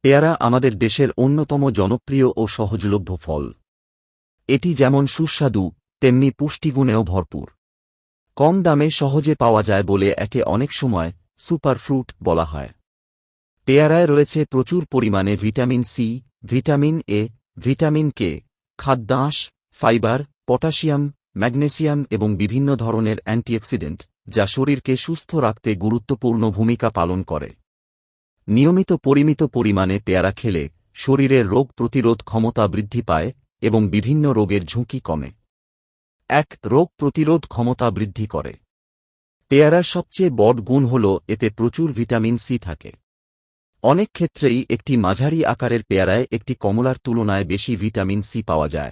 পেয়ারা আমাদের দেশের অন্যতম জনপ্রিয় ও সহজলভ্য ফল। এটি যেমন সুস্বাদু, তেমনি পুষ্টিগুণেও ভরপুর। কম দামে সহজে পাওয়া যায় বলে একে অনেক সময় সুপার ফ্রুট বলা হয়। পেয়ারায় রয়েছে প্রচুর পরিমাণে vitamin C, vitamin A, vitamin K, খাদ্যাঁশ, ফাইবার, পটাশিয়াম, ম্যাগনেসিয়াম এবং বিভিন্ন ধরনের অ্যান্টিঅক্সিডেন্ট, যা শরীরকে সুস্থ রাখতে গুরুত্বপূর্ণ ভূমিকা পালন করে। নিয়মিত পরিমিত পরিমাণে পেয়ারা খেলে শরীরের রোগ প্রতিরোধ ক্ষমতা বৃদ্ধি পায় এবং বিভিন্ন রোগের ঝুঁকি কমে। রোগ প্রতিরোধ ক্ষমতা বৃদ্ধি করে। পেয়ারার সবচেয়ে বড় গুণ হল এতে প্রচুর ভিটামিন সি থাকে। অনেক ক্ষেত্রেই একটি মাঝারি আকারের পেয়ারায় একটি কমলার তুলনায় বেশি ভিটামিন সি পাওয়া যায়।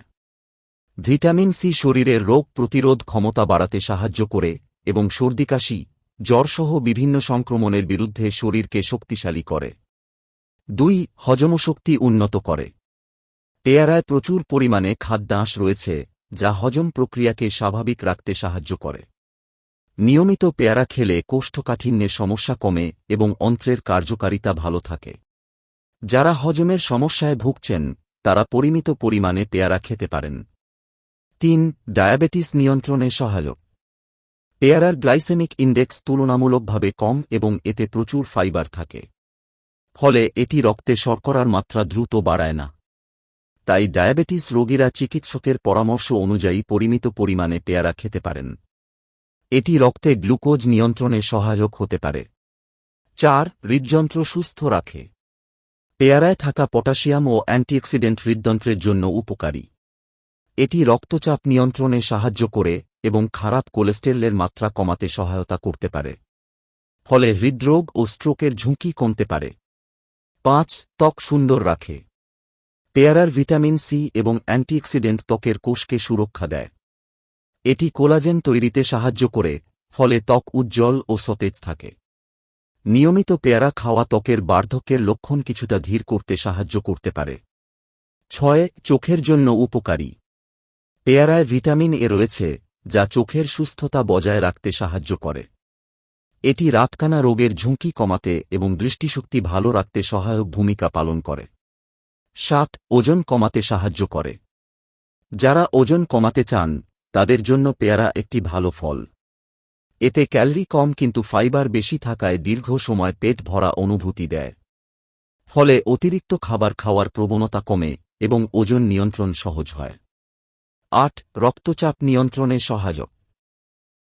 ভিটামিন সি শরীরের রোগ প্রতিরোধ ক্ষমতা বাড়াতে সাহায্য করে এবং সর্দি-কাশি, জ্বরসহ বিভিন্ন সংক্রমণের বিরুদ্ধে শরীরকে শক্তিশালী করে। হজমশক্তি উন্নত করে। পেয়ারায় প্রচুর পরিমাণে খাদ্যাঁশ রয়েছে, যা হজম প্রক্রিয়াকে স্বাভাবিক রাখতে সাহায্য করে। নিয়মিত পেয়ারা খেলে কোষ্ঠকাঠিন্যের সমস্যা কমে এবং অন্ত্রের কার্যকারিতা ভালো থাকে। যারা হজমের সমস্যায় ভুগছেন তারা পরিমিত পরিমাণে পেয়ারা খেতে পারেন। ডায়াবেটিস নিয়ন্ত্রণে সহায়ক। পেয়ারার গ্লাইসেমিক ইন্ডেক্স তুলনামূলকভাবে কম এবং এতে প্রচুর ফাইবার থাকে। ফলে এটি রক্তে শর্করার মাত্রা দ্রুত বাড়ায় না। তাই ডায়াবেটিস রোগীরা চিকিৎসকের পরামর্শ অনুযায়ী পরিমিত পরিমাণে পেয়ারা খেতে পারেন। এটি রক্তে গ্লুকোজ নিয়ন্ত্রণে সহায়ক হতে পারে। হৃদযন্ত্র সুস্থ রাখে। পেয়ারায় থাকা পটাশিয়াম ও অ্যান্টিঅক্সিডেন্ট হৃদযন্ত্রের জন্য উপকারী। এটি রক্তচাপ নিয়ন্ত্রণে সাহায্য করে এবং খারাপ কোলেস্টেরলের মাত্রা কমাতে সহায়তা করতে পারে। ফলে হৃদরোগ ও স্ট্রোকের ঝুঁকি কমতে পারে। ত্বক সুন্দর রাখে। পেয়ারার ভিটামিন সি এবং অ্যান্টিঅক্সিডেন্ট ত্বকের কোষকে সুরক্ষা দেয়। এটি কোলাজেন তৈরিতে সাহায্য করে, ফলে ত্বক উজ্জ্বল ও সতেজ থাকে। নিয়মিত পেয়ারা খাওয়া ত্বকের বার্ধক্যের লক্ষণ কিছুটা ধীর করতে সাহায্য করতে পারে। চোখের জন্য উপকারী। পেয়ারায় ভিটামিন এ রয়েছে, যা চোখের সুস্থতা বজায় রাখতে সাহায্য করে। এটি রাতকানা রোগের ঝুঁকি কমাতে এবং দৃষ্টিশক্তি ভালো রাখতে সহায়ক ভূমিকা পালন করে। ওজন কমাতে সাহায্য করে। যারা ওজন কমাতে চান তাদের জন্য পেয়ারা একটি ভালো ফল। এতে ক্যালোরি কম কিন্তু ফাইবার বেশি থাকায় দীর্ঘ সময় পেট ভরা অনুভূতি দেয়। ফলে অতিরিক্ত খাবার খাওয়ার প্রবণতা কমে এবং ওজন নিয়ন্ত্রণ সহজ হয়। রক্তচাপ নিয়ন্ত্রণে সহায়ক।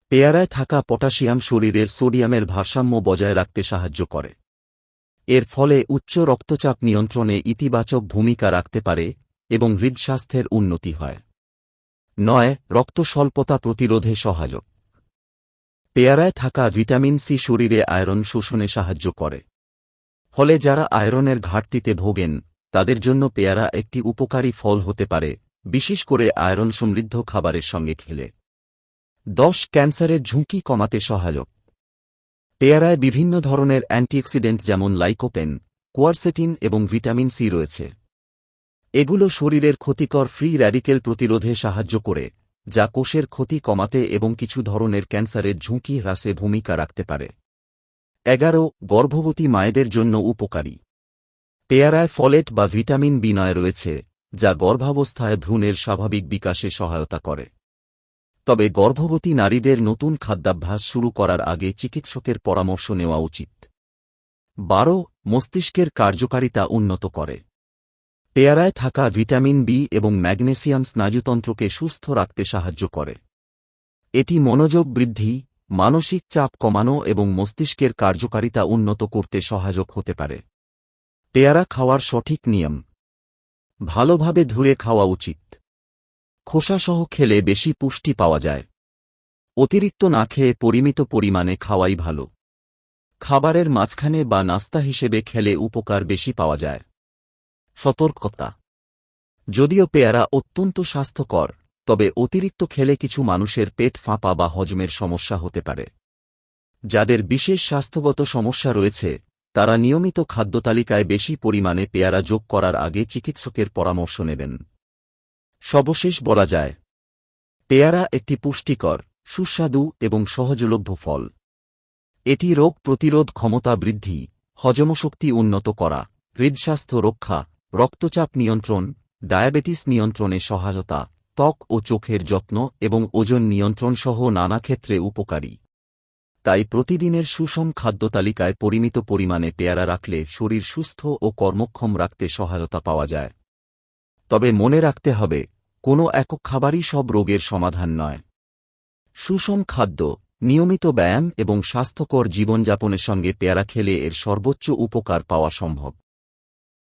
পেয়ারায় থাকা পটাশিয়াম শরীরের সোডিয়ামের ভারসাম্য বজায় রাখতে সাহায্য করে। এর ফলে উচ্চ রক্তচাপ নিয়ন্ত্রণে ইতিবাচক ভূমিকা রাখতে পারে এবং হৃদস্বাস্থ্যের উন্নতি হয়। রক্ত স্বল্পতা প্রতিরোধে সহায়ক। পেয়ারায় থাকা ভিটামিন সি শরীরে আয়রন শোষণে সাহায্য করে। ফলে যারা আয়রনের ঘাটতিতে ভোগেন তাদের জন্য পেয়ারা একটি উপকারী ফল হতে পারে, বিশেষ করে আয়রন সমৃদ্ধ খাবারের সঙ্গে খেলে। ক্যান্সারের ঝুঁকি কমাতে সহায়ক। পেয়ারায় বিভিন্ন ধরনের অ্যান্টিঅক্সিডেন্ট যেমন লাইকোপেন, কোয়ারসেটিন এবং ভিটামিন সি রয়েছে। এগুলো শরীরের ক্ষতিকর ফ্রি র্যাডিকেল প্রতিরোধে সাহায্য করে, যা কোষের ক্ষতি কমাতে এবং কিছু ধরনের ক্যান্সারের ঝুঁকি হ্রাসে ভূমিকা রাখতে পারে। গর্ভবতী মায়েদের জন্য উপকারী। পেয়ারায় ফলেট বা ভিটামিন বি9 রয়েছে, যা গর্ভাবস্থায় ভ্রূণের স্বাভাবিক বিকাশে সহায়তা করে। তবে গর্ভবতী নারীদের নতুন খাদ্যাভ্যাস শুরু করার আগে চিকিৎসকের পরামর্শ নেওয়া উচিত। মস্তিষ্কের কার্যকারিতা উন্নত করে। পেয়ারায় থাকা ভিটামিন বি এবং ম্যাগনেসিয়াম স্নায়ুতন্ত্রকে সুস্থ রাখতে সাহায্য করে। এটি মনোযোগ বৃদ্ধি, মানসিক চাপ কমানো এবং মস্তিষ্কের কার্যকারিতা উন্নত করতে সহায়ক হতে পারে। পেয়ারা খাওয়ার সঠিক নিয়ম। ভালোভাবে ধুয়ে খাওয়া উচিত। খোসাসহ খেলে বেশি পুষ্টি পাওয়া যায়। অতিরিক্ত না খেয়ে পরিমিত পরিমাণে খাওয়াই ভালো। খাবারের মাঝখানে বা নাস্তা হিসেবে খেলে উপকার বেশি পাওয়া যায়। সতর্কতা। যদিও পেয়ারা অত্যন্ত স্বাস্থ্যকর, তবে অতিরিক্ত খেলে কিছু মানুষের পেট ফাঁপা বা হজমের সমস্যা হতে পারে। যাদের বিশেষ স্বাস্থ্যগত সমস্যা রয়েছে তারা নিয়মিত খাদ্যতালিকায় বেশি পরিমাণে পেয়ারা যোগ করার আগে চিকিৎসকের পরামর্শ নেবেন। সর্বশেষ বলা যায়, পেয়ারা একটি পুষ্টিকর, সুস্বাদু এবং সহজলভ্য ফল। এটি রোগ প্রতিরোধ ক্ষমতা বৃদ্ধি, হজমশক্তি উন্নত করা, হৃদস্বাস্থ্য রক্ষা, রক্তচাপ নিয়ন্ত্রণ, ডায়াবেটিস নিয়ন্ত্রণে সহায়তা, ত্বক ও চোখের যত্ন এবং ওজন নিয়ন্ত্রণ সহ নানা ক্ষেত্রে উপকারী। তাই প্রতিদিনের সুষম খাদ্যতালিকায় পরিমিত পরিমাণে পেয়ারা রাখলে শরীর সুস্থ ও কর্মক্ষম রাখতে সহায়তা পাওয়া যায়। তবে মনে রাখতে হবে, কোনো একক খাবারই সব রোগের সমাধান নয়। সুষম খাদ্য, নিয়মিত ব্যায়াম এবং স্বাস্থ্যকর জীবনযাপনের সঙ্গে পেয়ারা খেলে এর সর্বোচ্চ উপকার পাওয়া সম্ভব।